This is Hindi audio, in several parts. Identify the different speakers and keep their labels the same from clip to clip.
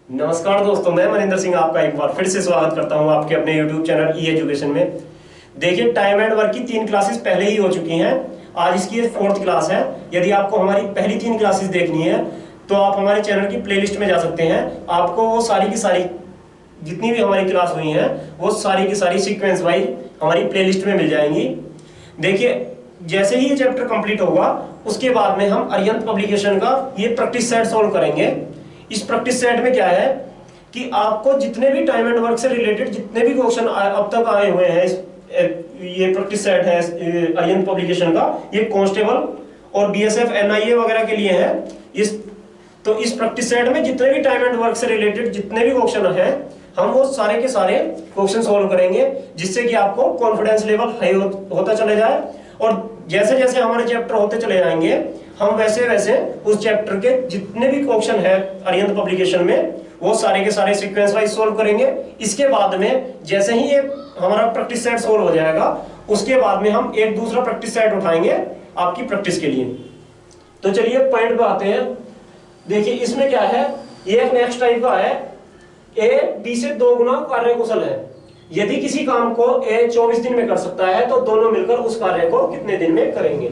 Speaker 1: नमस्कार दोस्तों, मैं मनिंदर सिंह आपका एक बार फिर से स्वागत करता हूं आपके अपने YouTube चैनल ई एजुकेशन में। देखिए, टाइम एंड वर्क की 3 क्लासेस पहले ही हो चुकी हैं। आज इसकी 4th क्लास है। यदि आपको हमारी पहली 3 क्लासेस देखनी है तो आप हमारे चैनल की प्लेलिस्ट में जा सकते हैं। आपको वो सारी की सारी जितनी भी हमारी क्लास हुई हैं वो सारी की सारी सीक्वेंस वाइज हमारी प्लेलिस्ट में मिल जाएंगी। देखिए, जैसे ही ये चैप्टर कंप्लीट होगा उसके बाद में हम अरिहंत पब्लिकेशन का ये प्रैक्टिस सेट सॉल्व करेंगे। इस प्रैक्टिस सेट में क्या है कि आपको जितने भी टाइम एंड वर्क से रिलेटेड जितने भी क्वेश्चन अब तक आए हुए हैं, ये प्रैक्टिस सेट है अरिहंत पब्लिकेशन का। ये कांस्टेबल और बीएसएफ एनआईए वगैरह के लिए है। इस प्रैक्टिस सेट में जितने भी टाइम एंड वर्क से रिलेटेड जितने भी क्वेश्चन हैं हम वो सारे के सारे क्वेश्चन सॉल्व करेंगे, जिससे कि आपको कॉन्फिडेंस लेवल हाई होता चले जाए। और जैसे जैसे हमारे चैप्टर होते चले जाएंगे हम वैसे वैसे उस चैप्टर के जितने भी क्वेश्चन है अरिहंत पब्लिकेशन में वो सारे के सारे सीक्वेंस वाइज सॉल्व करेंगे। इसके बाद में जैसे ही ये हमारा प्रैक्टिस सेट सॉल्व हो जाएगा उसके बाद में हम एक दूसरा प्रैक्टिस सेट उठाएंगे आपकी प्रैक्टिस के लिए। तो चलिए पॉइंट पे आते हैं। देखिए, इसमें क्या है, ये एक नेक्स्ट टाइप का है। ए बी से 2 गुना कार्य कुशल है। यदि किसी काम को ए 24 दिन में कर सकता है तो दोनों मिलकर उस कार्य को कितने दिन में करेंगे।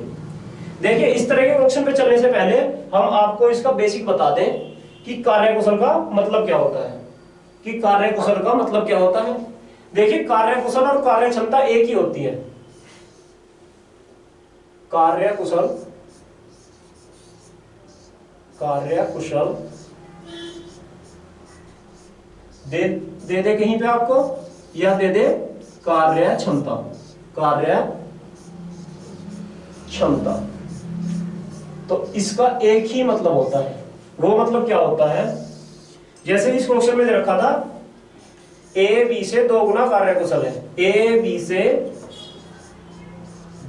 Speaker 1: देखिए, इस तरह के क्वेश्चन पे चलने से पहले हम आपको इसका बेसिक बता दें कि कार्य कुशल का मतलब क्या होता है। कि कार्य कुशल का मतलब क्या होता है। देखिए, कार्य कुशल और कार्य क्षमता एक ही होती है। कार्य कुशल दे कहीं पे आपको, या दे दे कार्य क्षमता। तो इसका एक ही मतलब होता है। वो मतलब क्या होता है, जैसे इस क्वेश्चन में रखा था ए बी से 2 गुना कार्य कुशल है। ए बी से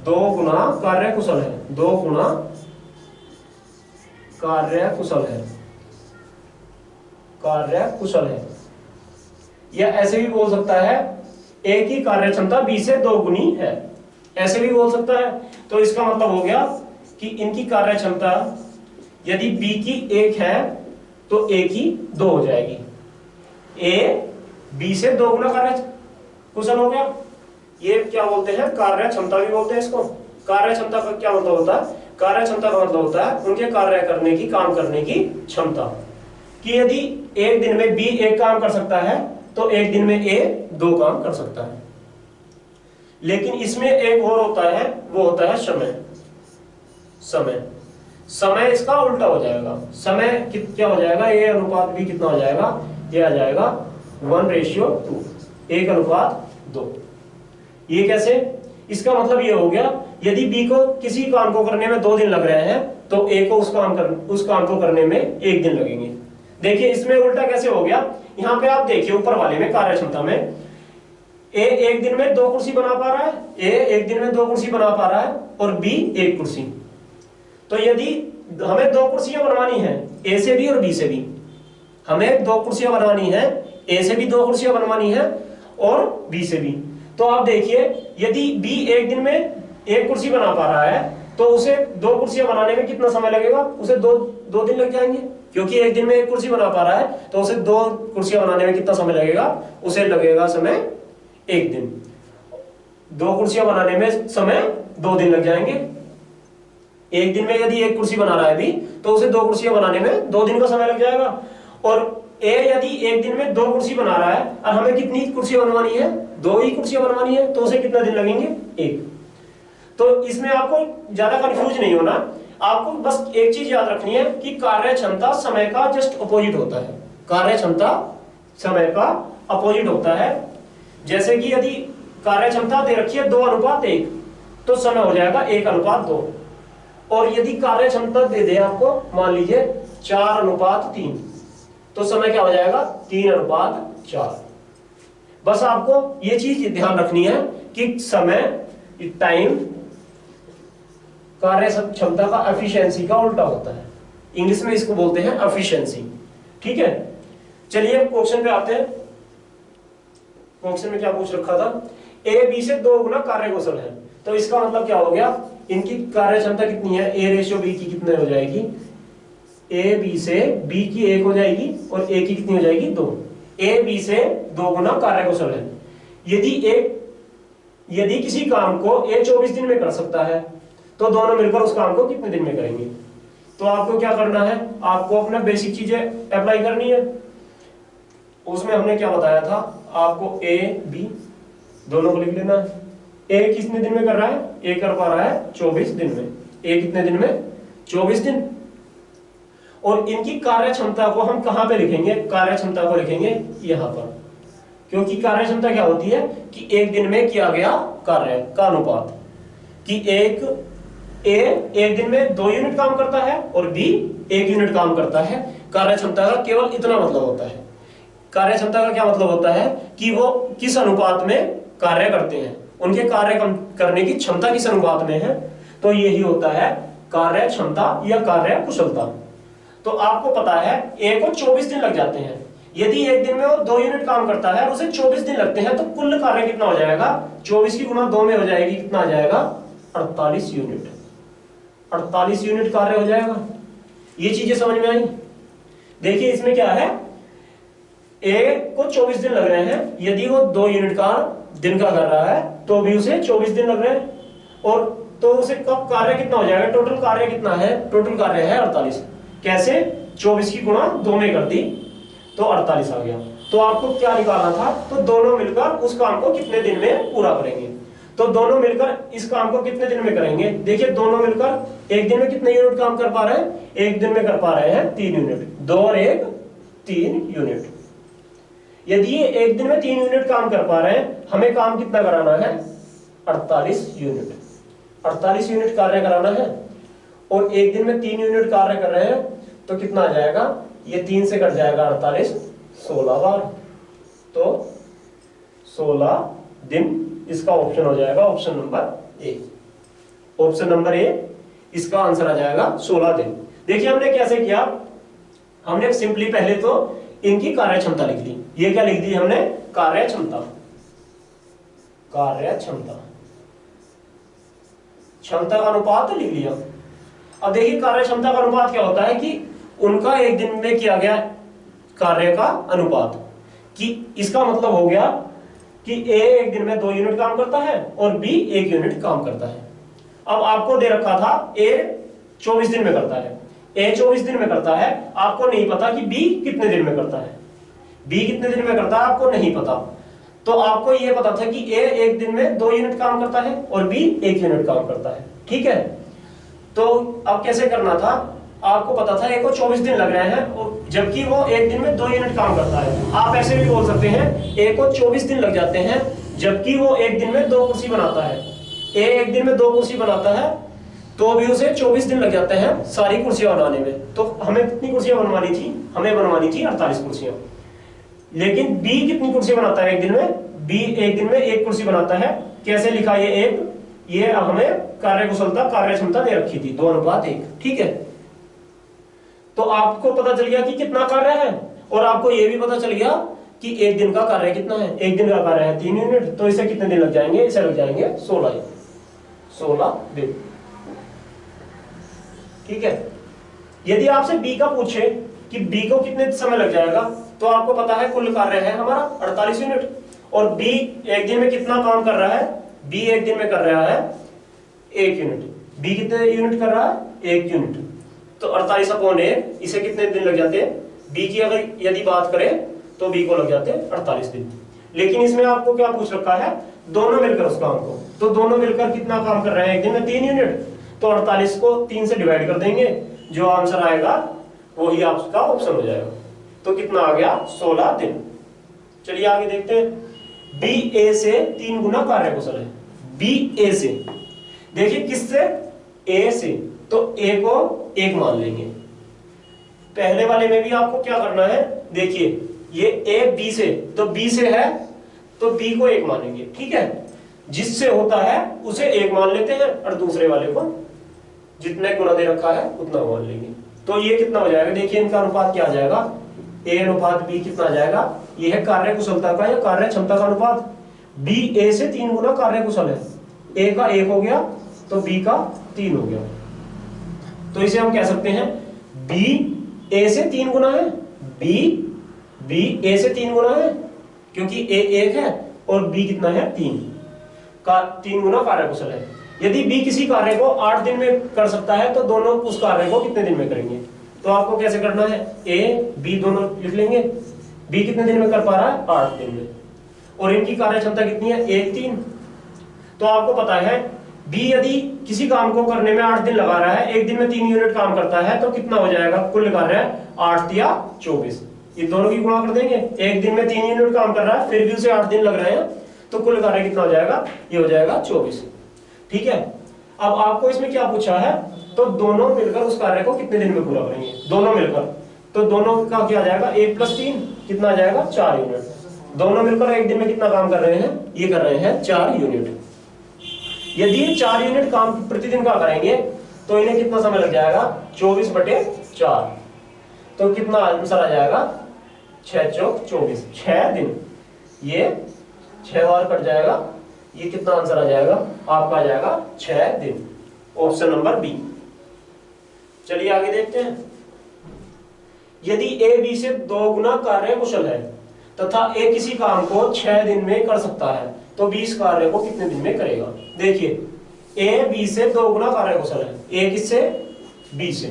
Speaker 1: 2 गुना कार्य कुशल है। 2 गुना कार्य कुशल है। या ऐसे भी बोल सकता है ए की कार्य क्षमता बी से 2 गुनी है। ऐसे भी बोल सकता है। तो इसका मतलब हो गया कि इनकी कार्य क्षमता यदि बी की 1 है तो ए की 2 हो जाएगी। ए बी से 2 गुना कार्य कुशल हो गया। ये क्या बोलते हैं, कार्य क्षमता भी बोलते हैं इसको। कार्य क्षमता का क्या मतलब होता है, कार्य क्षमता का मतलब होता है उनके कार्य करने की, काम करने की क्षमता। कि यदि एक दिन में बी 1 काम कर सकता है तो एक दिन में ए 2 काम कर सकता है। लेकिन इसमें एक और होता है, वो होता है समय इसका उल्टा हो जाएगा। समय क्या हो जाएगा, ये अनुपात भी कितना हो जाएगा, ये आ जाएगा 1:2, 1:2। ये कैसे, इसका मतलब ये हो गया यदि बी को किसी काम को करने में 2 दिन लग रहे हैं तो ए को उस काम को करने में 1 दिन लगेंगे। देखिए, इसमें उल्टा कैसे हो गया। यहां पे आप देखिए ऊपर वाले में कार्य क्षमता में ए 1 दिन में 2 कुर्सी बना पा रहा है, ए 1 दिन में 2 कुर्सी बना पा रहा है और बी 1 कुर्सी। तो यदि हमें 2 कुर्सियां बनवानी है ए से भी और बी से भी, हमें 2 कुर्सियां बनवानी है, ए से भी 2 कुर्सियां बनवानी है और बी से भी। तो आप देखिए, यदि बी 1 दिन में 1 कुर्सी बना पा रहा है तो उसे 2 कुर्सियां बनाने में कितना समय लगेगा, उसे दो दिन लग जाएंगे। क्योंकि 1 दिन में 1 कुर्सी बना पा रहा है तो उसे 2 कुर्सियां बनाने में कितना समय लगेगा, उसे लगेगा समय 1 दिन। 2 कुर्सियां बनाने में समय 2 दिन लग जाएंगे। 1 दिन में यदि 1 कुर्सी बना रहा है भी तो उसे 2 कुर्सियां बनाने में 2 दिन का समय लग जाएगा। और ए यदि 1 दिन में 2 कुर्सी बना रहा है और हमें कितनी कुर्सियां बनवानी है, 2 ही कुर्सियां बनवानी है, तो उसे कितना दिन लगेंगे, 1। तो इसमें आपको ज्यादा कंफ्यूज नहीं होना। आपको बस एक चीज याद रखनी है कि कार्य क्षमता समय का जस्ट अपोजिट होता है। कार्य क्षमता समय का अपोजिट होता है। जैसे कि यदि कार्य क्षमता दे रखी है 2:1 तो समय हो जाएगा 1:2। और यदि कार्य क्षमता दे दे आपको, मान लीजिए 4:3, तो समय क्या हो जाएगा, 3:4। बस आपको ये चीज ध्यान रखनी है कि समय, टाइम, कार्य क्षमता का एफिशिएंसी का उल्टा होता है। इंग्लिश में इसको बोलते हैं एफिशिएंसी। ठीक है, चलिए क्वेश्चन पे आते हैं। क्वेश्चन में क्या पूछ रखा था, ए बी से 2 गुना कार्य कुशल है। तो इसका मतलब क्या हो गया, इनकी कार्य क्षमता कितनी है, A/B की कितने हो जाएगी, ए बी से बी की 1 हो जाएगी और ए की कितनी हो जाएगी 2। ए बी से 2 गुना कार्य कुशल है। यदि किसी काम को ए 24 दिन में कर सकता है तो दोनों मिलकर उस काम को कितने दिन में करेंगे। तो आपको क्या करना है, आपको अपना बेसिक चीजें अप्लाई करनी है। उसमें हमने क्या बताया था, आपको ए बी दोनों को लिख लेना है। ए कितने दिन में कर रहा है, ए कर पा रहा है 24 दिन में। ए कितने दिन में, 24 दिन। और इनकी कार्य क्षमता को हम कहां पे लिखेंगे, कार्य क्षमता को लिखेंगे यहां पर, क्योंकि कार्य क्षमता क्या होती है कि एक दिन में किया गया कार्य का अनुपात, कि एक दिन में 2 यूनिट काम करता है और बी 1 यूनिट काम करता है। कार्य क्षमता का केवल इतना मतलब होता है। कार्य क्षमता का क्या मतलब होता है कि वो किस अनुपात में कार्य करते हैं, उनके कार्य करने की क्षमता किस अनुपात में है। तो यही होता है कार्य क्षमता या कार्य कुशलता। तो आपको पता है ए को 24 दिन लग जाते हैं। यदि एक दिन में वो 2 यूनिट काम करता है और उसे 24 दिन लगते हैं तो कुल कार्य कितना हो जाएगा, 24 की गुना 2 में हो जाएगी, कितना आ जाएगा 48 यूनिट। 48 यूनिट कार्य हो जाएगा। ये चीजें समझ में आई। देखिए इसमें क्या है, ए को 24 दिन लग रहे हैं, यदि वो 2 यूनिट का दिन का कर रहा है तो भी उसे 24 दिन लग रहे हैं। और तो उसे कब कार्य कितना हो जाएगा, टोटल कार्य कितना है, टोटल कार्य है 48। कैसे, 24 की गुणा 2 में कर दी तो 48 आ गया। तो आपको क्या निकालना था, तो दोनों मिलकर उस काम को कितने दिन में पूरा करेंगे। तो दोनों मिलकर इस काम को कितने दिन में करेंगे। देखिए दोनों मिलकर एक दिन में कितने यूनिट काम कर पा रहे हैं, एक दिन में कर पा रहे हैं 3 यूनिट। 2 और 1 3 यूनिट। यदि ये एक दिन में 3 यूनिट काम कर पा रहे हैं, हमें काम कितना कराना है, 48 यूनिट। 48 यूनिट कार्य कराना है। और एक दिन में 3 यूनिट कार्य कर रहे हैं तो कितना आ जाएगा, ये 3 से कट जाएगा 48, 16 बार। तो 16 दिन इसका ऑप्शन हो जाएगा, option number A. Option number A इसका आंसर आ जाएगा 16 दिन। देखिए हमने कैसे किया, हमने सिंपली पहले तो इनकी कार्य क्षमता लिख ली। ये क्या लिख दी हमने, कार्य क्षमता। कार्य क्षमता, क्षमता का अनुपात लिख लिया। अब देखिए कार्य क्षमता का अनुपात क्या होता है कि उनका एक दिन में किया गया कार्य का अनुपात, कि इसका मतलब हो गया कि ए एक दिन में 2 यूनिट काम करता है और बी 1 यूनिट काम करता है। अब आपको दे रखा था ए 24 दिन में करता है, ए 24 दिन में करता है, आपको नहीं पता कि बी कितने दिन में करता है। बी कितने दिन में करता है आपको नहीं पता। तो आपको यह पता था कि ए एक दिन में 2 यूनिट काम करता है और बी 1 यूनिट काम करता है। ठीक है, तो अब कैसे करना था, आपको पता था ए को 24 दिन लग रहे हैं और जबकि वो एक दिन में 2 यूनिट काम करता है। आप ऐसे भी बोल सकते हैं ए को 24 दिन लग जाते हैं जबकि वो एक दिन में 2 कुर्सी बनाता है। ए एक दिन में 2 कुर्सी बनाता है तो भी उसे 24 दिन लग जाते हैं सारी कुर्सियां बनाने में। तो हमें कितनी कुर्सियां बनवानी थी, हमें बनवानी थी 48 कुर्सियां। लेकिन बी कितनी कुर्सी बनाता है एक दिन में, बी एक दिन में 1 कुर्सी बनाता है। कैसे लिखा ये 1, ये हमें कार्य कुशलता कार्य क्षमता दे रखी थी 2:1। ठीक है, तो आपको पता चल गया कि कितना कार्य है और आपको यह भी पता चल गया कि एक दिन का कार्य कितना है। एक दिन का कार्य है 3 यूनिट, तो इसे कितने दिन लग जाएंगे, इसे लग जाएंगे 16 दिन। ठीक है, यदि आपसे बी का पूछे कि बी को कितने समय लग जाएगा, तो आपको पता है कुल कार्य है हमारा 48 यूनिट और बी एक दिन में कितना काम कर रहा है, बी एक दिन में कर रहा है 1 यूनिट। बी कितने यूनिट कर रहा है, 1 यूनिट। तो 48/1, इसे कितने दिन लग जाते हैं, बी की अगर यदि बात करें तो बी को लग जाते हैं 48 दिन। लेकिन इसमें आपको क्या पूछ रखा है, दोनों मिलकर उस काम को, तो दोनों मिलकर कितना काम कर रहे हैं एक दिन में 3 यूनिट। तो 48 को 3 से डिवाइड कर देंगे, जो आंसर आएगा वही आपका ऑप्शन हो जाएगा। तो कितना आ गया, 16 दिन। चलिए आगे देखते हैं। बी ए से 3 गुना कार्य कुशल है। बी ए से, देखिए किससे, ए से, तो ए को 1 मान लेंगे। पहले वाले में भी आपको क्या करना है, देखिए ये ए बी से, तो बी से है तो बी को 1 मानेंगे। ठीक है, जिससे होता है उसे 1 मान लेते हैं और दूसरे वाले को जितने गुना दे रखा है उतना मान लेंगे। तो ये कितना हो जाएगा, देखिए इनका अनुपात क्या आ जाएगा, ए अनुपात बी कितना आ जाएगा, ये है कार्य कुशलता का या कार्य क्षमता का अनुपात। बी ए से 3 गुना कार्य कुशल है, ए का 1 हो गया तो बी का 3 हो गया। तो इसे हम कह सकते हैं बी ए से 3 गुना है, बी ए से 3 गुना है क्योंकि ए 1 है और बी कितना है 3 का 3 गुना कार्य कुशल है। यदि बी किसी कार्य को 8 दिन में कर सकता है तो दोनों उस कार्य को कितने दिन में करेंगे? तो आपको कैसे करना है, ए बी दोनों लिख लेंगे। बी कितने दिन में कर पा रहा है? 8 दिन में। और इनकी कार्य क्षमता कितनी है? 1 3। तो आपको पता है बी यदि किसी काम को करने में 8 दिन लगा रहा है, एक दिन में 3 यूनिट काम करता है, तो कितना हो जाएगा कुल कार्य? 8 या 24। ये दोनों की गुणा कर देंगे। एक दिन में 3 यूनिट काम कर रहा है, फिर भी उसे 8 दिन लग रहे हैं, तो कुल कार्य कितना हो जाएगा? ये हो जाएगा 24। ठीक है। अब आपको इसमें क्या पूछा है, तो दोनों मिलकर उस कार्य को कितने दिन में पूरा करेंगे? दोनों मिलकर, तो दोनों का क्या आ जाएगा? 1 + 3 कितना आ जाएगा? 4 यूनिट। दोनों मिलकर एक दिन में कितना काम कर रहे हैं? ये कर रहे हैं 4 यूनिट। यदि ये 4 यूनिट काम प्रतिदिन का करेंगे तो इन्हें कितना समय लग जाएगा? 24/4। तो कितना आंसर आ जाएगा? 6 चौक 24, 6 दिन। ये 6 बार कट जाएगा, ये कितना आंसर आ जाएगा? आपका आ जाएगा 6 दिन। Option number B. चलिए आगे देखते हैं। यदि ए बी से 2 गुना कार्य कुशल है तथा ए किसी काम को 6 दिन में कर सकता है, तो बी इस कार्य को कितने दिन में करेगा? देखिए ए बी से 2 गुना कार्य कुशल है। ए किससे? बी से।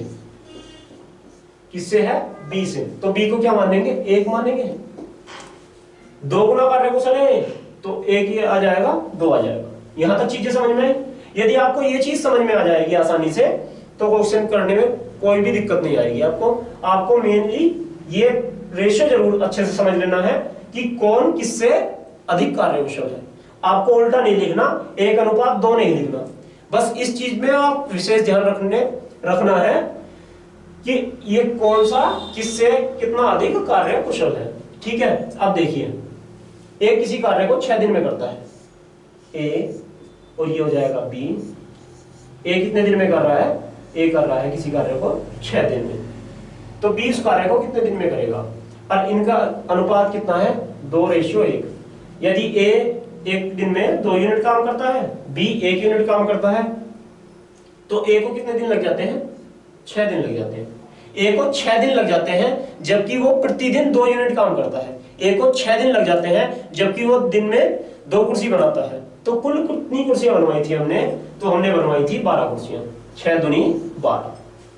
Speaker 1: किससे है? बी से। तो बी को क्या मानेंगे? 1 मानेंगे। 2 गुना कार्य कुशल है तो 1 आ जाएगा, 2 आ जाएगा। यहां तक चीजें समझ में आई? यदि आपको ये चीज समझ में आ जाएगी आसानी से, तो क्वेश्चन करने में कोई भी दिक्कत नहीं आएगी। आपको मेनली ये रेशियो जरूर अच्छे से समझ लेना है कि कौन किससे अधिक कार्यकुशल है। आपको उल्टा नहीं लिखना, 1:2 नहीं लिखना। बस इस चीज में आप विशेष ध्यान रखना है कि ये कौन सा किससे कितना अधिक कार्यकुशल है। ठीक है। अब देखिए ए किसी कार्य को 6 दिन में करता है, ए, और ये हो जाएगा बी। ए कितने दिन में कर रहा है? ए कर रहा है किसी कार्य को 6 दिन में, तो बी उस कार्य को कितने दिन में करेगा? और इनका अनुपात कितना है? 2:1। यदि ए एक दिन में 2 यूनिट काम करता है, बी 1 यूनिट काम करता है, तो ए को कितने दिन लग जाते हैं? 6 दिन लग जाते हैं। ए को 6 दिन लग जाते हैं जबकि वो प्रतिदिन 2 यूनिट काम करता है। ए को 6 दिन लग जाते हैं जबकि वो दिन में 2 कुर्सी बनाता है। तो कुल कितनी कुर्सियां बनवाई थी हमने? तो हमने बनवाई थी 12 कुर्सियां। 6 दूनी 12।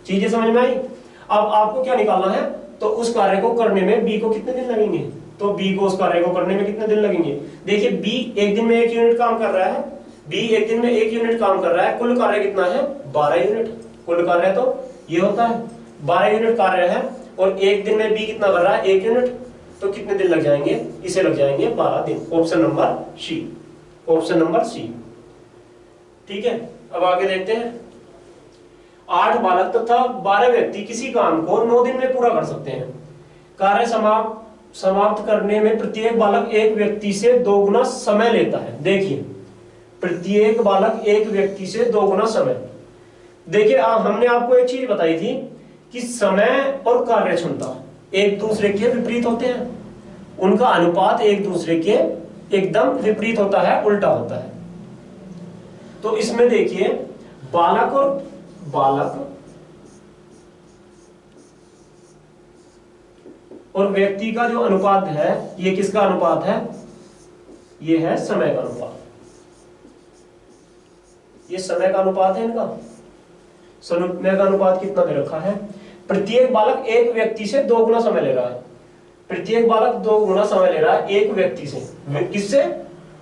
Speaker 1: चीजें समझ में आई? अब आपको क्या निकालना है? तो उस कार्य को करने में बी को कितने दिन लगेंगे? तो बी को उस कार्य को करने में कितने दिन लगेंगे? देखिए बी एक दिन में 1 यूनिट काम कर रहा है, बी एक दिन में 1 यूनिट काम कर रहा है। कुल कार्य कितना है? 12 यूनिट। कुल कार्य तो ये होता है 12 यूनिट कार्य है, और एक दिन में बी कितना कर रहा है? 1 यूनिट। तो कितने दिन लग जाएंगे? इसे लग जाएंगे 12 दिन। Option number C. Option number C. ठीक है। अब आगे देखते हैं। 8 बालक तथा 12 व्यक्ति किसी काम को 9 दिन में पूरा कर सकते हैं। कार्य समाप्त करने में प्रत्येक बालक एक व्यक्ति से 2 गुना समय लेता है। देखिए प्रत्येक बालक एक व्यक्ति से 2 गुना समय। देखिए हमने आपको एक चीज बताई थी कि समय और कार्य क्षमता एक दूसरे के विपरीत होते हैं। उनका अनुपात एक दूसरे के एकदम विपरीत होता है, उल्टा होता है। तो इसमें देखिए बालक और व्यक्ति का जो अनुपात है, ये किसका अनुपात है? ये है समय का अनुपात। ये समय का अनुपात है इनका। समय का अनुपात कितना दे रखा है? प्रत्येक बालक एक व्यक्ति से 2 गुना समय ले रहा है। प्रत्येक बालक 2 गुना समय ले रहा है एक व्यक्ति से। किससे?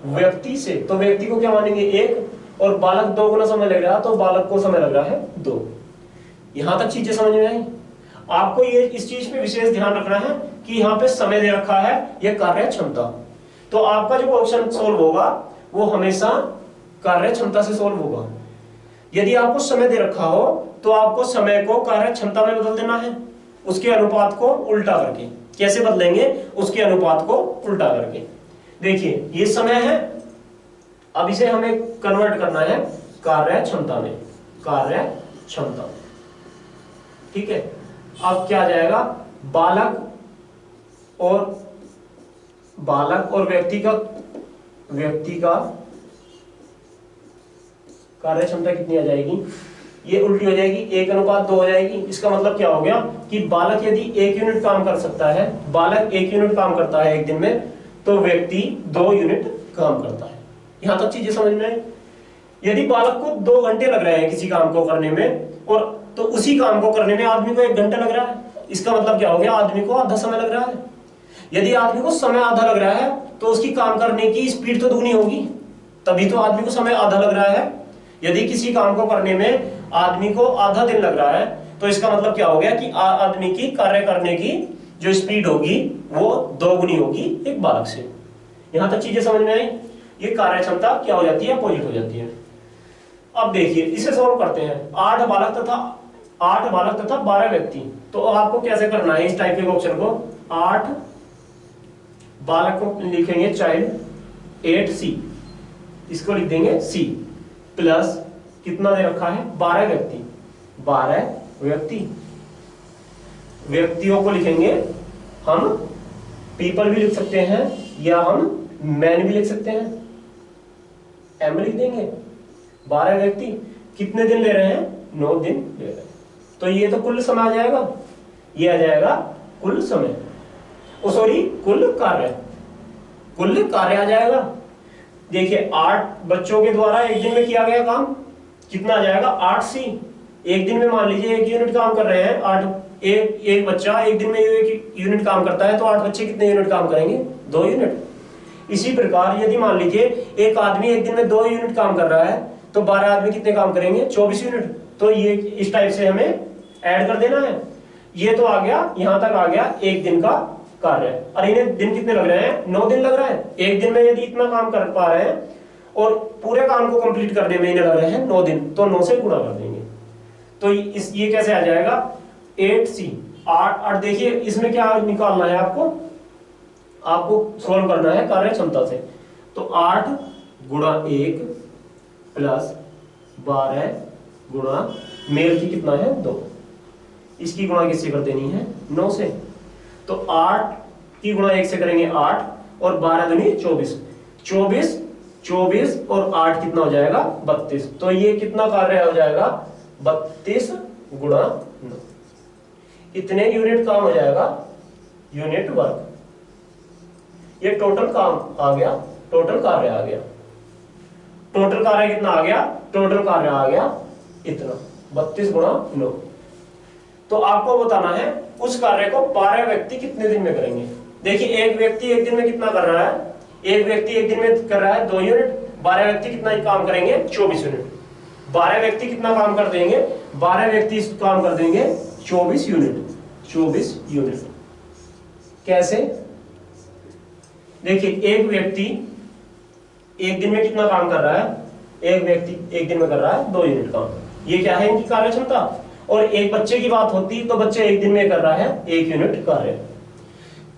Speaker 1: व्यक्ति से। तो व्यक्ति को क्या मानेंगे? 1, और बालक 2 गुना समय लग रहा है, तो बालक को समय लग रहा है 2। यहां तक चीजें समझ में आई? आपको ये इस चीज पे विशेष ध्यान रखना है कि यहाँ पे समय दे रखा है, ये कार्य क्षमता। तो आपका जो ऑप्शन सोल्व होगा वो हमेशा कार्य क्षमता से सोल्व होगा। यदि आपको समय दे रखा हो तो आपको समय को कार्य क्षमता में बदल देना है, उसके अनुपात को उल्टा करके। कैसे बदलेंगे? उसके अनुपात को उल्टा करके। देखिए ये समय है, अब इसे हमें कन्वर्ट करना है कार्य क्षमता में। कार्य क्षमता, ठीक है। अब क्या आ जाएगा? बालक और व्यक्ति का कार्य क्षमता कितनी आ जाएगी? ये उल्टी हो जाएगी, 1:2 हो जाएगी। इसका मतलब क्या हो गया कि बालक यदि 1 यूनिट काम कर सकता है, बालक 1 यूनिट काम करता है एक दिन में, तो व्यक्ति 2 यूनिट काम करता है। यहां तक चीजें समझ में आई। यदि बालक को 2 घंटे लग रहे हैं किसी काम को करने में, और तो उसी काम को करने में आदमी को 1 घंटा लग रहा है, इसका मतलब क्या हो गया, आदमी को आधा समय लग रहा है। यदि आदमी को समय आधा लग रहा है तो उसकी काम करने की स्पीड तो दुगनी होगी, तभी तो आदमी को समय आधा लग रहा है। यदि किसी काम को करने में आदमी को आधा दिन लग रहा है तो इसका मतलब क्या हो गया कि आदमी की कार्य करने की जो स्पीड होगी वो 2 गुनी होगी एक बालक से। यहां तक चीजें समझ में आई। ये कार्य क्षमता क्या हो जाती है, अपोजिट हो जाती है। अब देखिए इसे सॉल्व करते हैं। 8 बालक तथा 12 व्यक्ति। तो आपको कैसे करना है इस टाइप के क्वेश्चन को। 8 बालक को लिखेंगे चाइल्ड, 8C, इसको लिख देंगे C, प्लस कितना दे रखा है, 12 व्यक्ति, 12 व्यक्ति। व्यक्तियों को लिखेंगे हम पीपल भी लिख सकते हैं या हम मैन भी लिख सकते हैं, एम लिख देंगे। 12 व्यक्ति कितने दिन ले रहे हैं, 9 दिन ले रहे हैं। तो ये तो कुल समय आ जाएगा, ये आ जाएगा कुल समय, सॉरी कुल कार्य आ जाएगा। देखिए 8 बच्चों के द्वारा एक दिन में किया गया काम कितना आ जाएगा, 8C। एक दिन में मान लीजिए 1 यूनिट काम कर रहे हैं, 8 एक बच्चा एक दिन में 1 यूनिट काम करता है, तो 8 बच्चे कितने यूनिट काम करेंगे, 2 यूनिट। इसी प्रकार यदि मान लीजिए एक आदमी एक दिन में 2 यूनिट काम कर रहा है, तो 12 आदमी कितने काम करेंगे, 24 यूनिट। तो ये इस टाइप से हमें ऐड कर देना है। ये तो आ गया, यहां तक आ गया एक दिन का कार्य। और इन्हें दिन कितने लग रहे हैं, 9 दिन लग रहा है। एक दिन में यदि इतना काम कर पा रहे हैं और पूरे काम को कंप्लीट करने में इन्हें लग रहे हैं 9 दिन, तो 9 से गुणा कर देंगे। तो ये कैसे आ जाएगा, 8C। 8 देखिए इसमें क्या निकालना है आपको सोल्व करना है कार्य क्षमता से। तो 8 गुणा 1 प्लस 12 गुणा मेल की कितना है, 2। इसकी गुणा किससे कर देनी है, 9 से। तो 8 की गुणा 1 से करेंगे 8, और 12 दूनी 24, 24 और 8 कितना हो जाएगा, 32। तो ये कितना कार्य हो जाएगा, 32 गुणा 9। इतने यूनिट काम हो जाएगा, यूनिट वर्क। ये टोटल काम आ गया, टोटल कार्य आ गया। टोटल कार्य कितना आ गया, टोटल कार्य आ गया इतना, 32 गुणा 9। तो आपको बताना है उस कार्य को 12 व्यक्ति कितने दिन में करेंगे। देखिए एक व्यक्ति एक दिन में कितना कर रहा है, एक व्यक्ति एक दिन में कर रहा है 2 यूनिट, 12 व्यक्ति कितना काम करेंगे, 24 यूनिट। 12 व्यक्ति कितना काम कर देंगे, 12 व्यक्ति काम कर देंगे 24 यूनिट, 24 यूनिट। कैसे, देखिए एक व्यक्ति एक दिन में कितना काम कर रहा है, एक व्यक्ति एक दिन में कर रहा है 2 यूनिट काम। ये क्या है, इनकी कार्य क्षमता। और एक बच्चे की बात होती तो बच्चे एक दिन में कर रहा है 1 यूनिट कार्य।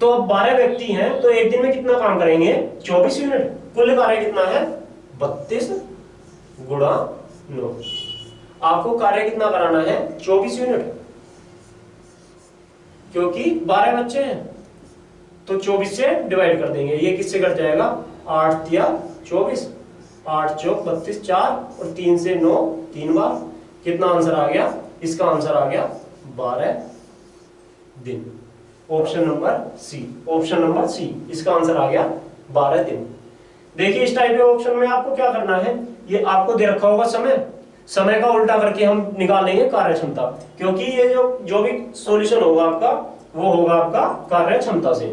Speaker 1: तो 12 व्यक्ति हैं तो एक दिन में कितना काम करेंगे, 24 यूनिट। कुल कार्य कितना है, 32 गुणा 9। आपको कार्य कितना कराना है, 24 यूनिट, क्योंकि 12 बच्चे हैं तो 24 से डिवाइड कर देंगे। ये किससे कट जाएगा, 8 या 24, 8 चौक 32, 4 और 3 से 9 3 बार। कितना आंसर आ गया, इसका आंसर आ गया 12 दिन। Option number C, option number C, इसका आंसर आ गया 12 दिन। देखिए इस टाइप के ऑप्शन में आपको क्या करना है, ये आपको दे रखा होगा समय का उल्टा करके हम निकाल लेंगे कार्य क्षमता, क्योंकि ये जो भी सॉल्यूशन होगा आपका वो होगा आपका कार्य क्षमता से।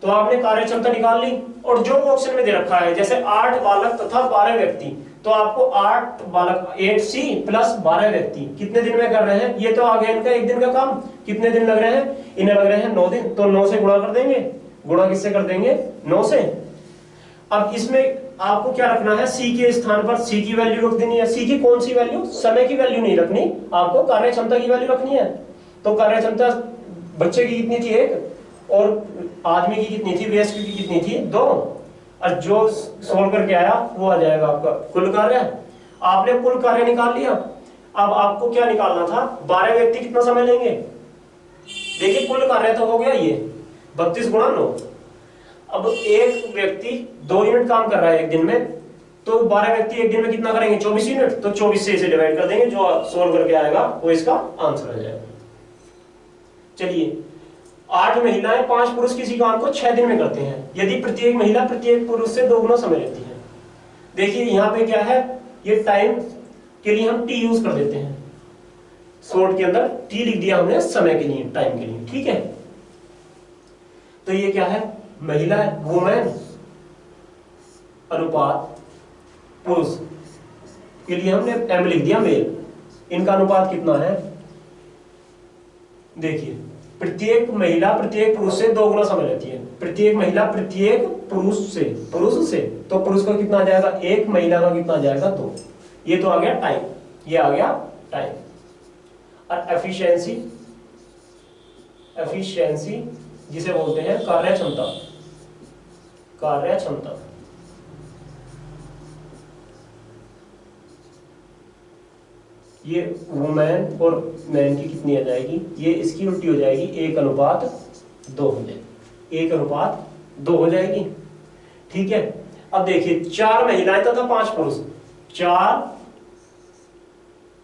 Speaker 1: तो आपने कार्य क्षमता निकाल ली, और जो ऑप्शन में दे रखा है जैसे 8 बालक तथा 12 व्यक्ति, तो आपको 8 बालक 8C प्लस 12 व्यक्ति कितने दिन में कर रहे हैं, ये तो आ गया इनका एक दिन का काम। कितने दिन लग रहे हैं, इन्हें लग रहे हैं 9 दिन। तो 9 से गुणा कर देंगे, गुणा किससे कर देंगे, 9 से। अब इसमें आपको क्या रखना है, C के स्थान पर C की वैल्यू रख देनी है। C की कौन सी वैल्यू, समय की वैल्यू नहीं रखनी, आपको कार्य क्षमता की वैल्यू रखनी है। तो कार्य क्षमता बच्चे की कितनी थी, 1, और आदमी की कितनी थी, वयस्क की कितनी थी, 2। और जो सोल्व करके आया वो आ जाएगा आपका कुल कार्य। आपने कुल कार्य निकाल लिया। अब आपको क्या निकालना था, 12 व्यक्ति कितना समय लेंगे। देखिए कुल कार्य तो हो गया ये 32 गुणा 9। अब एक व्यक्ति 2 यूनिट काम कर रहा है एक दिन में, तो तो 12 व्यक्ति एक दिन में कितना करेंगे 24 यूनिट, तो 24 से इसे डिवाइड कर देंगे, जो सोल्व करके आएगा वो इसका आंसर आ जाएगा। चलिए 8 महिलाएं 5 पुरुष किसी काम को 6 दिन में करते हैं, यदि प्रत्येक महिला प्रत्येक पुरुष से 2 गुना समय लेती है। देखिए यहाँ पे क्या है, ये टाइम के लिए हम टी यूज कर देते हैं, शॉर्ट के अंदर टी लिख दिया हमने समय के लिए, टाइम के लिए, ठीक है। तो ये क्या है, महिला वुमेन अनुपात पुरुष के लिए हमने एम लिख दिया मेल, इनका अनुपात कितना है, देखिए प्रत्येक महिला प्रत्येक पुरुष से 2 गुना समय लेती है, प्रत्येक महिला प्रत्येक पुरुष से तो पुरुष का कितना आ जाएगा 1, महिला का कितना आ जाएगा 2, ये तो आ गया टाइम, ये आ गया टाइम। और एफिशिएंसी जिसे बोलते हैं कार्यक्षमता, ये वुमेन और मैन की कितनी आ जाएगी, ये इसकी उल्टी हो जाएगी, 1:2 हो जाएगी, 1:2 हो जाएगी, ठीक है। अब देखिए 4 महिलाएं तथा 5 पुरुष, 4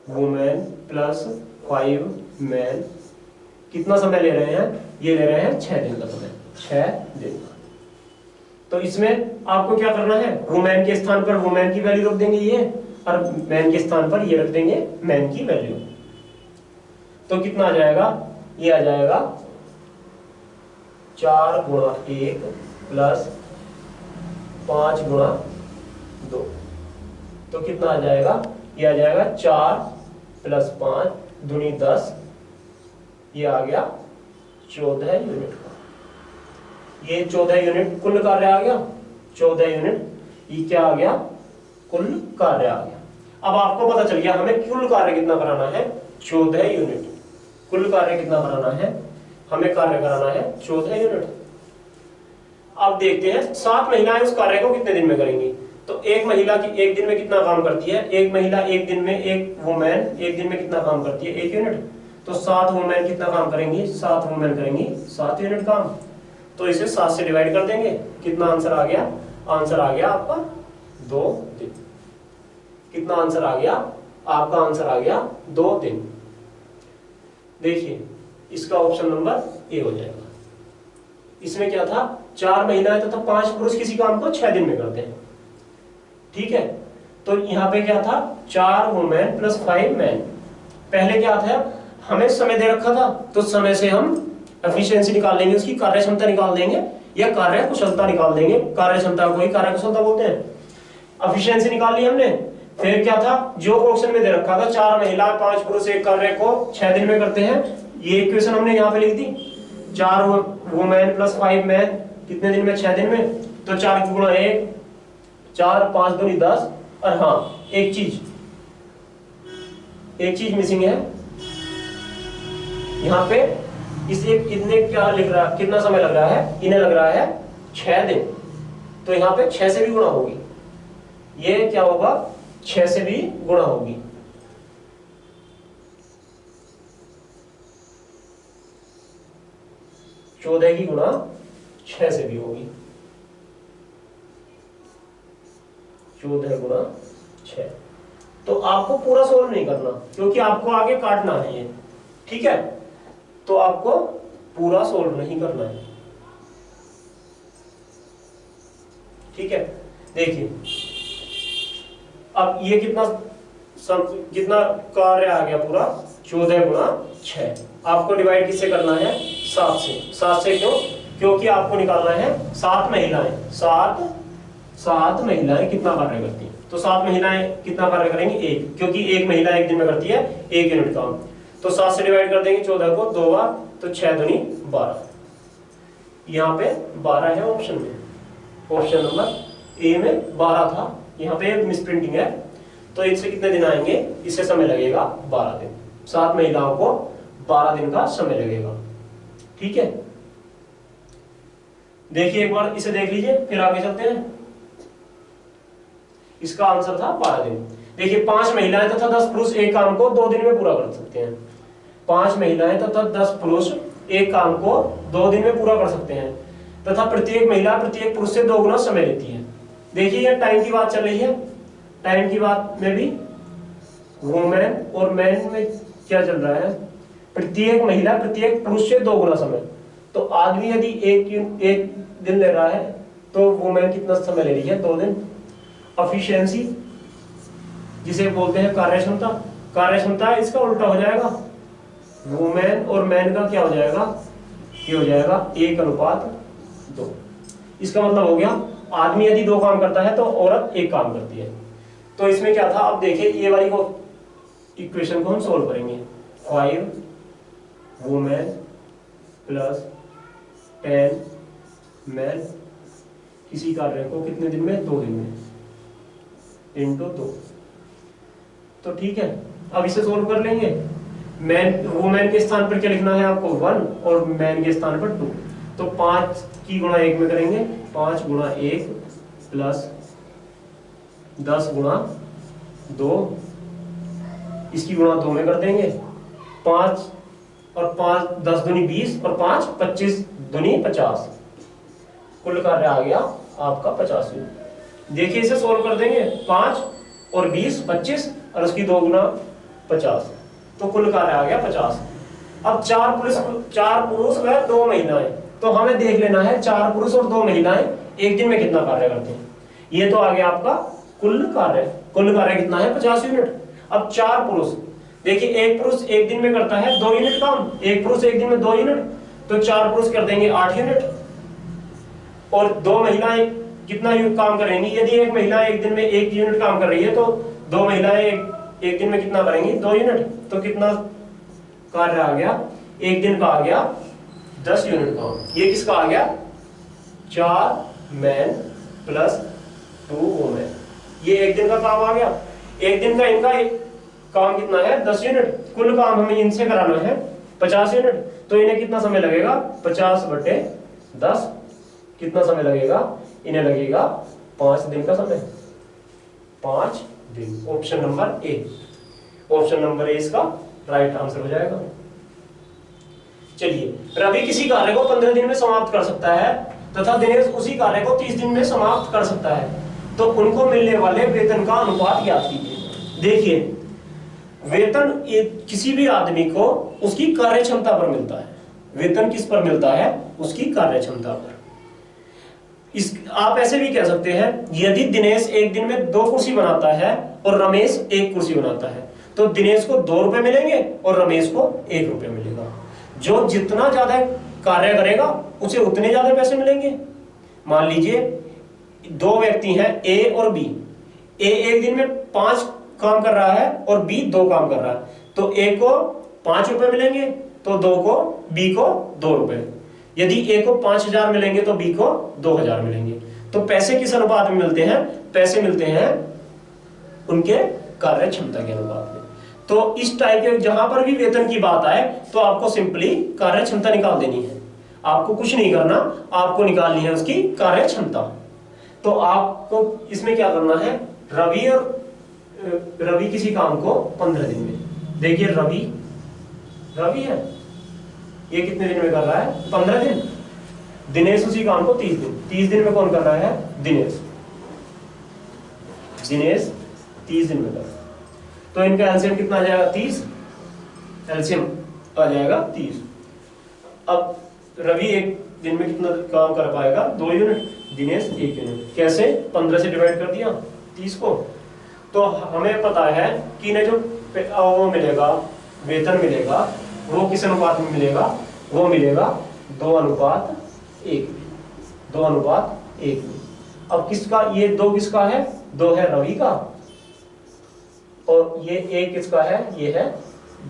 Speaker 1: वुमेन प्लस 5 मैन कितना समय ले रहे हैं, ये ले रहे हैं 6 दिन का समय, 6 दिन। तो इसमें आपको क्या करना है, वुमेन के स्थान पर वुमेन की वैल्यू रख देंगे ये, और मैन के स्थान पर ये रख देंगे मैन की वैल्यू। तो कितना आ जाएगा, ये आ जाएगा 4 गुणा 1 प्लस 5 गुणा 2, तो कितना आ जाएगा, ये आ जाएगा 4 प्लस 5 दूनी 10, ये आ गया 14 यूनिट का, ये 14 यूनिट कुल कार्य आ गया, 14 यूनिट, ये क्या आ गया, कुल कार्य आ गया। अब आपको पता चल गया हमें कुल कार्य कितना कराना है, 14 यूनिट, कुल कार्य कितना कराना है, हमें कार्य कराना है 14 यूनिट। अब देखते हैं 7 महिलाएं उस कार्य को कितने दिन में करेंगी। तो एक महिला की एक दिन में कितना काम करती है, एक महिला एक दिन में, एक वुमेन एक दिन में कितना काम करती है, 1 यूनिट। तो 7 वुमेन कितना काम करेंगी, 7 वुमेन करेंगी 7 यूनिट काम। तो इसे 7 से डिवाइड कर देंगे, कितना आंसर आ गया, आंसर आ गया आपका 2 दिन। कितना आंसर आ गया, आपका आंसर आ गया 2 दिन। देखिए इसका ऑप्शन नंबर ए हो जाएगा। इसमें क्या था, 4 महिलाएं तथा 5 पुरुष किसी काम को 6 दिन में करते हैं, ठीक है। तो यहाँ पे क्या था, 4 वुमेन प्लस 5 मैन। पहले क्या था, हमें समय दे रखा था, तो समय से हम एफिशिएंसी निकाल लेंगे, उसकी कार्यक्षमता निकाल देंगे या कार्य कुशलता निकाल देंगे, कार्यक्षमता को ही कार्य कुशलता बोलते हैं। एफिशिएंसी निकाल ली हमने, फिर क्या था, जो क्वेश्चन में दे रखा था 4 महिला 5 पुरुष एक कार्य को 6 दिन में करते हैं, ये इक्वेशन हमने यहाँ पे लिख दी, 4 वुमेन प्लस 5 मैन कितने दिन में, 6 दिन में। तो 4 गुणा 1, 4 5 दूनी 10। और हाँ एक चीज मिसिंग है यहाँ पे, इसे कितने क्या लिख रहा, कितना समय लग रहा है, इन्हें लग रहा है 6 दिन। तो यहाँ पे 6 से भी गुणा होगी, ये क्या होगा, 6 से भी गुणा होगी। चौदह की गुणा 6 से भी होगी, 14 गुणा 6। तो आपको पूरा सोल्व नहीं करना, क्योंकि आपको आगे काटना है ये, ठीक है। तो आपको पूरा सोल्व नहीं करना है, ठीक है। देखिए अब ये कितना कार्य आ गया पूरा, 14 गुणा 6। आपको डिवाइड किससे करना है, 7 से। 7 से क्यों, क्योंकि आपको निकालना है 7 महिलाएं, 7 महिलाएं कितना कार्य करती हैं। तो 7 महिलाएं कितना कार्य करेंगी, 1, क्योंकि एक महिला एक दिन में करती है 1 यूनिट काम। तो 7 से डिवाइड कर देंगे 14 को 2 बार, तो 6 दूनी 12। यहाँ पे 12 है ऑप्शन में, ऑप्शन नंबर ए में 12 था, यहाँ पे मिसप्रिंटिंग है। तो इससे कितने दिन आएंगे, इससे समय लगेगा 12 दिन। 7 महिलाओं को 12 दिन का समय लगेगा, ठीक है। देखिए एक बार इसे देख लीजिए, फिर आगे चलते हैं। इसका आंसर था 12 दिन। देखिए 5 महिलाएं तथा 10 पुरुष एक काम को 2 दिन में पूरा कर सकते हैं। 5 महिलाएं तथा 10 पुरुष एक काम को 2 दिन में पूरा कर सकते हैं, तथा प्रत्येक महिला प्रत्येक पुरुष से 2 गुना समय लेती है। देखिए ये टाइम की बात चल रही है, टाइम की बात में भी वुमेन और मैन में क्या चल रहा है, प्रत्येक महिला प्रत्येक पुरुष से 2 गुना समय। तो आदमी यदि एक दिन ले रहा है तो वुमेन कितना समय ले रही है, 2 दिन। एफिशिएंसी जिसे बोलते हैं कार्यक्षमता, कार्यक्षमता इसका उल्टा हो जाएगा, वुमेन और मैन का क्या हो जाएगा, ये हो जाएगा 1:2। इसका मतलब हो गया आदमी यदि 2 काम करता है तो औरत 1 काम करती है। तो इसमें क्या था, अब देखिए ये वाली को इक्वेशन को हम सोल्व करेंगे। 5 वुमेन प्लस 10 मैन किसी कार्य को कितने दिन में, 2 दिन में, इंटू 2। तो ठीक है, अब इसे सोल्व कर लेंगे। मैन वुमेन के स्थान पर क्या लिखना है आपको, 1 और मैन के स्थान पर 2। तो 5 की गुणा 1 में करेंगे, 5 गुणा 1 प्लस 10 गुणा 2, इसकी गुणा 2 में कर देंगे। 5 और 5 10 दूनी 20 और 5 25 दूनी 50, कुल कार्य आ गया आपका 50 यूनिट। देखिए इसे सोल्व कर देंगे, 5 और 20 25 और उसकी 2 गुना 50, तो कुल कार्य आ गया 50। अब 4 पुरुष व 2 महिलाएं, तो हमें देख लेना है 4 पुरुष और 2 महिलाएं एक दिन में कितना कार्य करते हैं। ये तो आ गया आपका कुल कार्य कितना है, 50 यूनिट। अब 4 पुरुष, देखिए एक पुरुष एक दिन में करता है 2 यूनिट काम, एक पुरुष एक दिन में 2 यूनिट, तो 4 पुरुष कर देंगे 8 यूनिट। और 2 महिलाएं कितना काम करेंगी, यदि एक महिला एक दिन में 1 यूनिट काम कर रही है तो 2 महिलाएं एक दिन में कितना करेंगी, 2 यूनिट। तो कितना कार्य आ गया, एक दिन का आ गया 10 यूनिट काम। ये किसका आ गया, 4 मैन प्लस 2 वुमेन, ये एक दिन का काम आ गया। एक दिन का इनका काम कितना है, 10 यूनिट। कुल काम हमें इनसे कराना है 50 यूनिट, तो इन्हें कितना समय लगेगा, 50/10 कितना समय लगेगा, इन्हें लगेगा 5 दिन का समय, 5 दिन। Option number A, option number A इसका राइट आंसर हो जाएगा। चलिए, रवि किसी कार्य को 15 दिन में समाप्त कर सकता है तथा दिनेश उसी कार्य को 30 दिन में समाप्त कर सकता है, तो उनको मिलने वाले वेतन का अनुपात ज्ञात कीजिए। देखिए, वेतन किसी भी आदमी को उसकी कार्य क्षमता पर मिलता है। वेतन किस पर मिलता है, उसकी कार्य क्षमता पर। आप ऐसे भी कह सकते हैं, यदि दिनेश एक दिन में 2 कुर्सी बनाता है और रमेश 1 कुर्सी बनाता है, तो दिनेश को 2 रुपए मिलेंगे और रमेश को 1 रुपए मिलेगा। जो जितना ज्यादा कार्य करेगा उसे उतने ज्यादा पैसे मिलेंगे। मान लीजिए 2 व्यक्ति हैं, ए और बी। ए एक दिन में 5 काम कर रहा है और बी 2 काम कर रहा है, तो ए को 5 रुपए मिलेंगे, तो बी को 2 रुपए। यदि ए को 5000 मिलेंगे तो बी को 2000 मिलेंगे। तो पैसे किस अनुपात में मिलते हैं, पैसे मिलते हैं उनके कार्य क्षमता के अनुपात में। तो इस टाइप के जहां पर भी वेतन की बात आए तो आपको सिंपली कार्य क्षमता निकाल देनी है, आपको कुछ नहीं करना, आपको निकालनी है उसकी कार्य क्षमता। तो आपको इसमें क्या करना है, रवि किसी काम को 15 दिन में, देखिए रवि है, ये कितने दिन में कर रहा है, 15 दिन। दिनेश उसी काम को 30 दिन, 30 दिन में कौन कर रहा है, दिनेश 30 दिन में कर रहा है। तो इनका एलसीएम कितना आ जाएगा, 30, एलसीएम आ जाएगा 30। अब रवि एक दिन में कितना काम कर पाएगा, 2 यूनिट, दिनेश 1 यूनिट। कैसे, 15 से डिवाइड कर दिया 30 को। तो हमें पता है कि इन्हें जो वो मिलेगा, वेतन मिलेगा, वो किस अनुपात में मिलेगा, वो मिलेगा 2:1, 2:1 में। अब किसका, ये 2 किसका है, 2 है रवि का, और ये 1 किसका है, ये है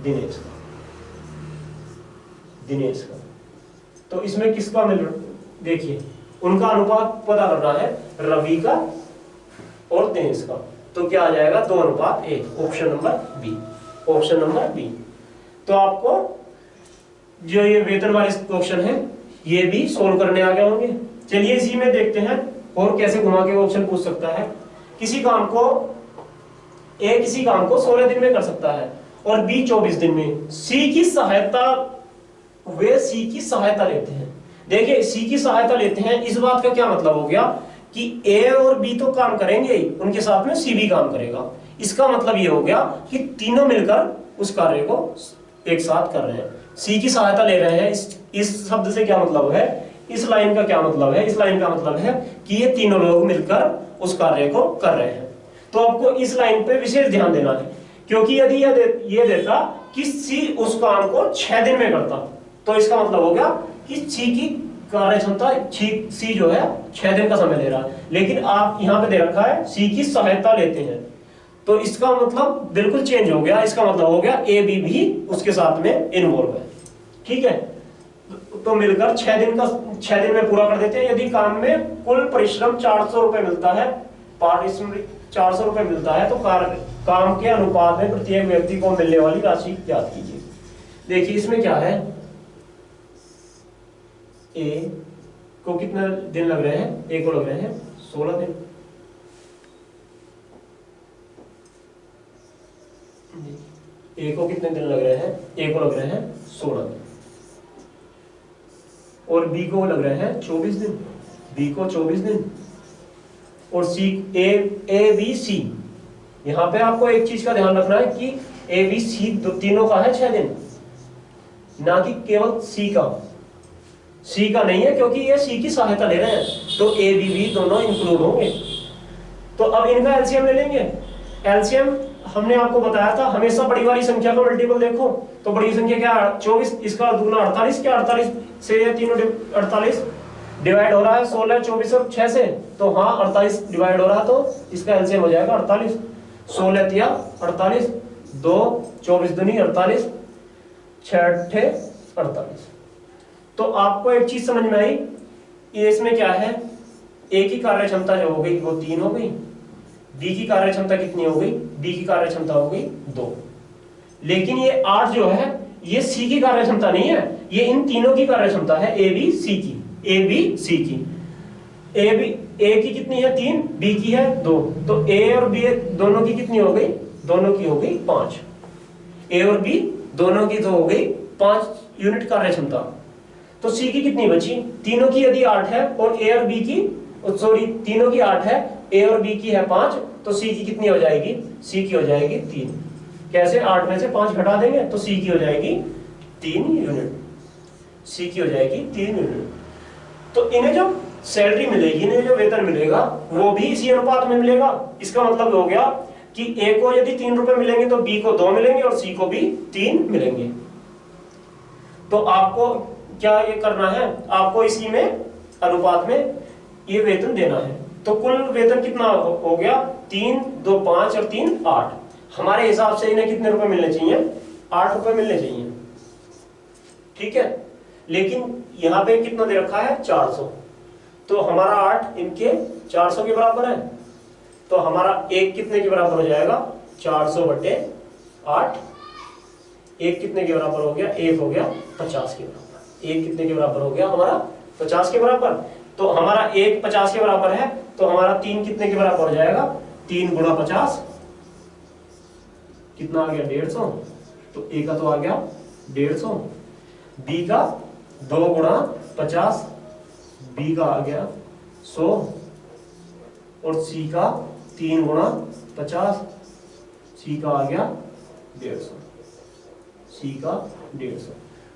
Speaker 1: दिनेश का। तो इसमें किसका मिल, देखिए उनका अनुपात पता करना है, रवि का और दिनेश का। तो क्या आ जाएगा, 2:1, ऑप्शन नंबर बी। तो आपको जो ये वेतन वाले क्वेश्चन है ये भी सोल्व करने आ गए होंगे। चलिए इसी में देखते हैं और कैसे घुमा के ऑप्शन पूछ सकता है। किसी काम को 16 दिन में कर सकता है और बी 24 दिन में। सी की सहायता लेते हैं। देखिए सी की सहायता लेते हैं, इस बात का क्या मतलब हो गया कि ए और बी तो काम करेंगे, उनके साथ में सी भी काम करेगा। इसका मतलब ये हो गया कि तीनों मिलकर उस कार्य को एक साथ कर रहे हैं, सी की सहायता ले रहे हैं। इस शब्द से क्या मतलब है, इस लाइन का क्या मतलब है, इस लाइन का मतलब है कि ये तीनों लोग मिलकर उस कार्य को कर रहे हैं। तो आपको इस लाइन पे विशेष ध्यान देना है, क्योंकि यदि ये देता कि सी उस काम को 6 दिन में करता, तो इसका मतलब हो गया कि सी की कार्य क्षमता, सी जो है 6 दिन का समय ले रहा है। लेकिन आप यहाँ पे दे रखा है सी की सहायता लेते हैं, तो इसका मतलब बिल्कुल चेंज हो गया। इसका मतलब हो गया ए बी भी उसके साथ में इन्वॉल्व है। ठीक है, तो मिलकर 6 दिन में पूरा कर देते हैं। यदि काम में कुल परिश्रम 400 रुपए मिलता है, पारिश्रमिक 400 रुपए मिलता है, तो काम के अनुपात में प्रत्येक व्यक्ति को मिलने वाली राशि ज्ञात कीजिए। देखिए इसमें क्या है, ए को कितने दिन लग रहे हैं, ए को लग रहे हैं 16 दिन, ए को कितने दिन लग रहे हैं, ए को लग रहे हैं 16 दिन, और बी को लग रहे हैं 24 दिन, बी को 24 दिन, और सी ए बी सी, यहां पे आपको एक चीज का ध्यान रखना है कि ए बी सी तीनों का है 6 दिन, ना कि केवल सी का। सी का नहीं है, क्योंकि ये सी की सहायता ले रहे हैं, तो ए बी भी दोनों इंक्लूड होंगे। तो अब इनका एलसीएम ले लेंगे। एलसीएम हमने आपको बताया था, हमेशा बड़ी वाली संख्या का मल्टीपल देखो, तो बड़ी संख्या क्या 24, इसका दुगना 48, क्या 48 से ये तीनों 48 डिवाइड हो रहा है 16, 24 और 6 से, तो हाँ 48 डिवाइड हो रहा है, तो इसका एलसीएम हो जाएगा 48। 16 तिया 48, 2 24 दूनी 48, 6 अट्ठे 48। तो आपको एक चीज समझ में आई, ये इसमें क्या है, ए की कार्य क्षमता जो हो गई वो 3 हो गई, बी की कार्य क्षमता कितनी हो गई, बी की कार्य क्षमता हो गई 2। लेकिन ये 8 जो है ये सी की कार्य क्षमता नहीं है, ये इन तीनों की कार्य क्षमता है, ए बी सी की, ए बी सी की। ए की कितनी है 3, बी की है 2, तो ए और बी दोनों की कितनी हो गई, दोनों की हो गई 5। ए और बी दोनों की तो हो गई 5 यूनिट कार्य क्षमता। तो सी की कितनी बची, तीनों की यदि 8 है और ए और बी की, सॉरी तीनों की 8 है, ए और बी की है 5, तो सी की कितनी हो जाएगी, सी की हो जाएगी 3। कैसे, 8 में से 5 घटा देंगे तो सी की हो जाएगी 3 यूनिट, सी की हो जाएगी 3 यूनिट। तो इन्हें जो सैलरी मिलेगी, इन्हें जो वेतन मिलेगा वो भी इसी अनुपात में मिलेगा। इसका मतलब हो गया कि ए को यदि 3 रुपए मिलेंगे तो बी को 2 मिलेंगे और सी को भी 3 मिलेंगे। तो आपको क्या ये करना है, आपको इसी में अनुपात में ये वेतन देना है। तो कुल वेतन कितना हो गया, 3 2 5 और 3 8। हमारे हिसाब से इन्हें कितने रुपए मिलने चाहिए, 8 रुपए मिलने चाहिए। ठीक है, लेकिन यहां पे कितना दे रखा है 400, तो हमारा 8 इनके 400 के बराबर है, तो हमारा एक कितने के बराबर हो जाएगा, 400 बटे 8। एक कितने के बराबर हो गया, एक हो गया 50 के बराबर। एक कितने के बराबर हो गया हमारा, 50 के बराबर। तो हमारा एक 50 के बराबर है, तो हमारा 3 कितने के बराबर हो जाएगा, 3 गुणा 50 कितना आ गया 150, तो ए का तो आ गया 150, बी का 2 गुणा 50, बी का आ गया 100, और सी का 3 गुणा 50, सी का आ गया 150, सी का 150,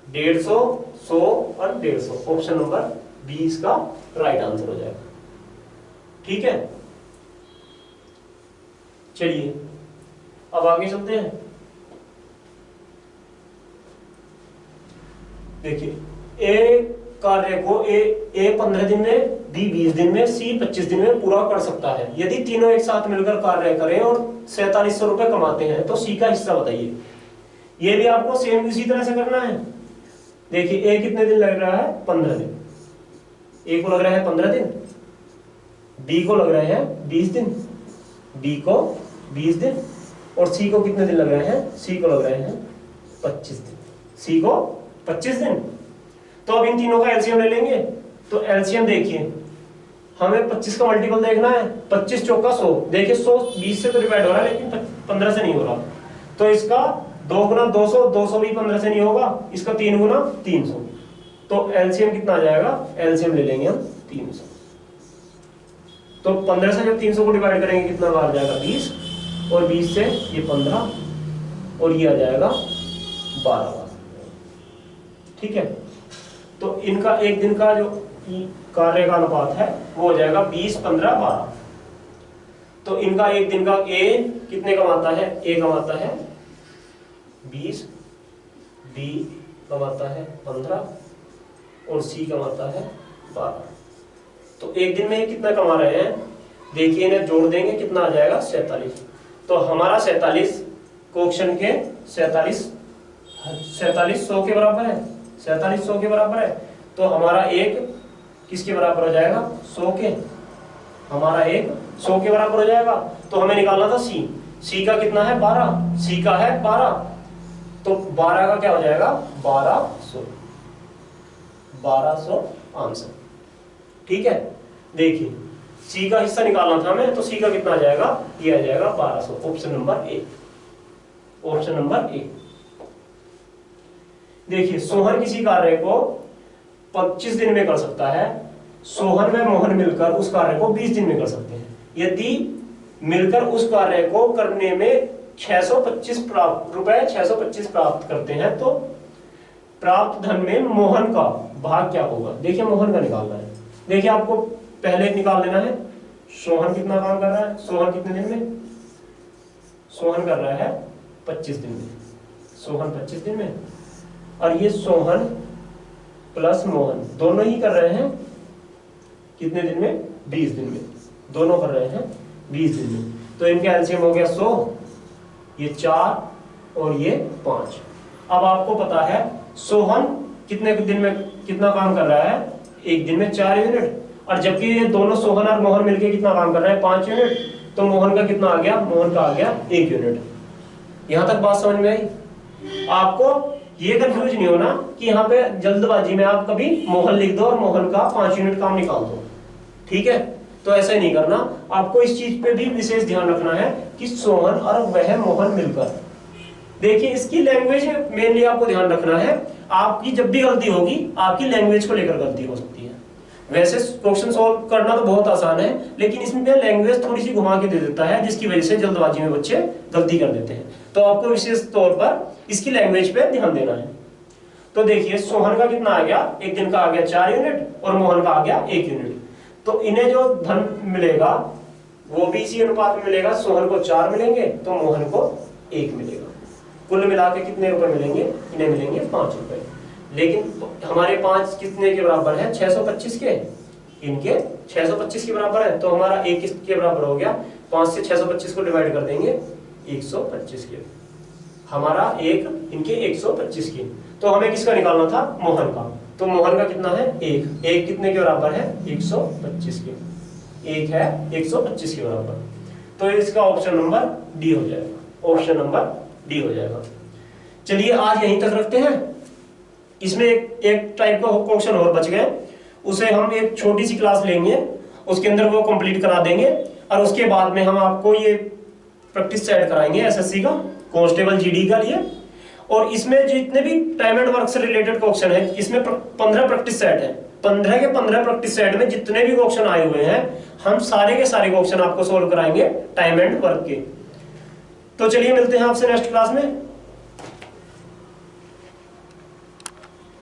Speaker 1: 150, 100 और 150। ऑप्शन नंबर बी इसका राइट आंसर हो जाएगा। ठीक है, चलिए अब आगे चलते हैं। देखिए ए कार्य को ए 15 दिन में, बी 20 दिन में, सी 25 दिन में पूरा कर सकता है। यदि तीनों एक साथ मिलकर कार्य करें और 4700 रुपए कमाते हैं, तो सी का हिस्सा बताइए। ये भी आपको सेम इसी तरह से करना है। देखिए ए कितने दिन लग रहा है, 15 दिन, ए को लग रहा है 15 दिन, बी को लग रहे हैं 20 दिन, बी को 20 दिन, और सी को कितने दिन लग रहे हैं, सी को लग रहे हैं 25 दिन, सी को 25 दिन। तो अब इन तीनों का एलसीएम ले लेंगे। तो एलसीएम देखिए, हमें 25 का मल्टीपल देखना है, 25 चौका 100। देखिए 100 20 से तो डिवाइड हो रहा है, लेकिन 15 से नहीं हो रहा, तो इसका 2 गुना 200, 200 भी 15 से नहीं होगा, इसका 3 गुना 300। तो एलसीएम कितना आ जाएगा, एलसीएम ले लेंगे हम 300। तो 15 से जब 300 को डिवाइड करेंगे कितना बार आ जाएगा 20, और 20 से ये 15, और ये आ जाएगा 12 बार। ठीक है, तो इनका एक दिन का जो कार्य का अनुपात है वो हो जाएगा 20, 15, 12। तो इनका एक दिन का ए कितने कमाता है, ए कमाता है 20, बी कमाता है 15, और सी कमाता है 12। तो एक दिन में ये कितना कमा रहे हैं, देखिए इन्हें जोड़ देंगे कितना आ जाएगा 47। तो हमारा 47 क्वेश्चन के 47 100 के बराबर है, 47 100 के बराबर है। तो हमारा एक किसके बराबर हो जाएगा, 100 के, हमारा एक 100 के बराबर हो जाएगा। तो हमें निकालना था सी, सी का कितना है 12, सी का है 12, तो 12 का क्या हो जाएगा 1200, 1200 आंसर। ठीक है, देखिए सी का हिस्सा निकालना था हमें, तो सी का कितना आ जाएगा, ये आ जाएगा 1200, option number A, option number A. देखिए सोहन किसी कार्य को 25 दिन में कर सकता है, सोहन व मोहन मिलकर उस कार्य को 20 दिन में कर सकते हैं। यदि मिलकर उस कार्य को करने में 625 प्राप्त करते हैं, तो प्राप्त धन में मोहन का भाग क्या होगा। देखिए मोहन का निकालना है, देखिए आपको पहले निकाल लेना है सोहन कितना काम कर रहा है, सोहन कितने दिन में, सोहन कर रहा है 25 दिन में, सोहन 25 दिन में, और ये सोहन प्लस मोहन दोनों ही कर रहे हैं कितने दिन में, 20 दिन में, दोनों कर रहे हैं 20 दिन में। तो इनका एलसीएम हो गया 100, ये 4 और ये 5। अब आपको पता है सोहन कितने दिन में कितना काम कर रहा है, एक दिन में 4 यूनिट, और जबकि ये दोनों सोहन और मोहन मिलकर कितना काम कर रहे हैं 5 यूनिट, तो मोहन का कितना आ गया, मोहन का आ गया 1 यूनिट। यहां तक बात समझ में आई। आपको ये कंफ्यूज नहीं होना कि यहाँ पे जल्दबाजी में आप कभी मोहन लिख दो और मोहन का 5 यूनिट काम निकाल दो। ठीक है, तो ऐसा ही नहीं करना, आपको इस चीज पे भी विशेष ध्यान रखना है कि सोहन और वह मोहन मिलकर। देखिए इसकी लैंग्वेज मेनली आपको ध्यान रखना है, आपकी जब भी गलती होगी आपकी लैंग्वेज को लेकर गलती हो सकती है। वैसे क्वेश्चन सॉल्व करना तो बहुत आसान है, लेकिन इसमें लैंग्वेज थोड़ी सी घुमा के दे देता है, जिसकी वजह से जल्दबाजी में बच्चे गलती कर देते हैं। तो आपको विशेष तौर पर इसकी लैंग्वेज पे ध्यान देना है। तो देखिए सोहन का कितना आ गया, एक दिन का आ गया 4 यूनिट और मोहन का आ गया 1 यूनिट। तो इन्हें जो धन मिलेगा वो भी इसी अनुपात में मिलेगा, सोहन को 4 मिलेंगे तो मोहन को 1 मिलेगा। कुल मिला के कितने रुपए मिलेंगे, इन्हें मिलेंगे 5 रुपए। लेकिन हमारे 5 कितने के बराबर है, 625 के, इनके 625 के बराबर है। तो हमारा 1 किसके बराबर हो गया, 5 से 625 को डिवाइड कर देंगे 125 के, हमारा 1 इनके 125 के। तो हमें किसका निकालना था, मोहन का। तो मोहन का कितना है 1, 1 कितने के बराबर है 125 के, 1 है 125 के बराबर। तो इसका ऑप्शन नंबर डी हो जाएगा, ऑप्शन नंबर डी हो जाएगा। चलिए आज यहीं तक रखते हैं। इसमें एक टाइप का क्वेश्चन और बच गए, उसे हम एक छोटी सी क्लास लेंगे, उसके अंदर वो कंप्लीट करा देंगे, और उसके बाद में हम आपको ये प्रैक्टिस सेट कराएंगे एसएससी का, कांस्टेबल जीडी का लिए। और इसमें जितने भी टाइम एंड वर्क से रिलेटेड क्वेश्चन है, इसमें 15 प्रैक्टिस सेट है। 15 के 15 प्रैक्टिस सेट में जितने भी क्वेश्चन आए हुए हैं, हम सारे के सारे क्वेश्चन आपको सोल्व कराएंगे टाइम एंड वर्क के। तो चलिए मिलते हैं आपसे नेक्स्ट क्लास में।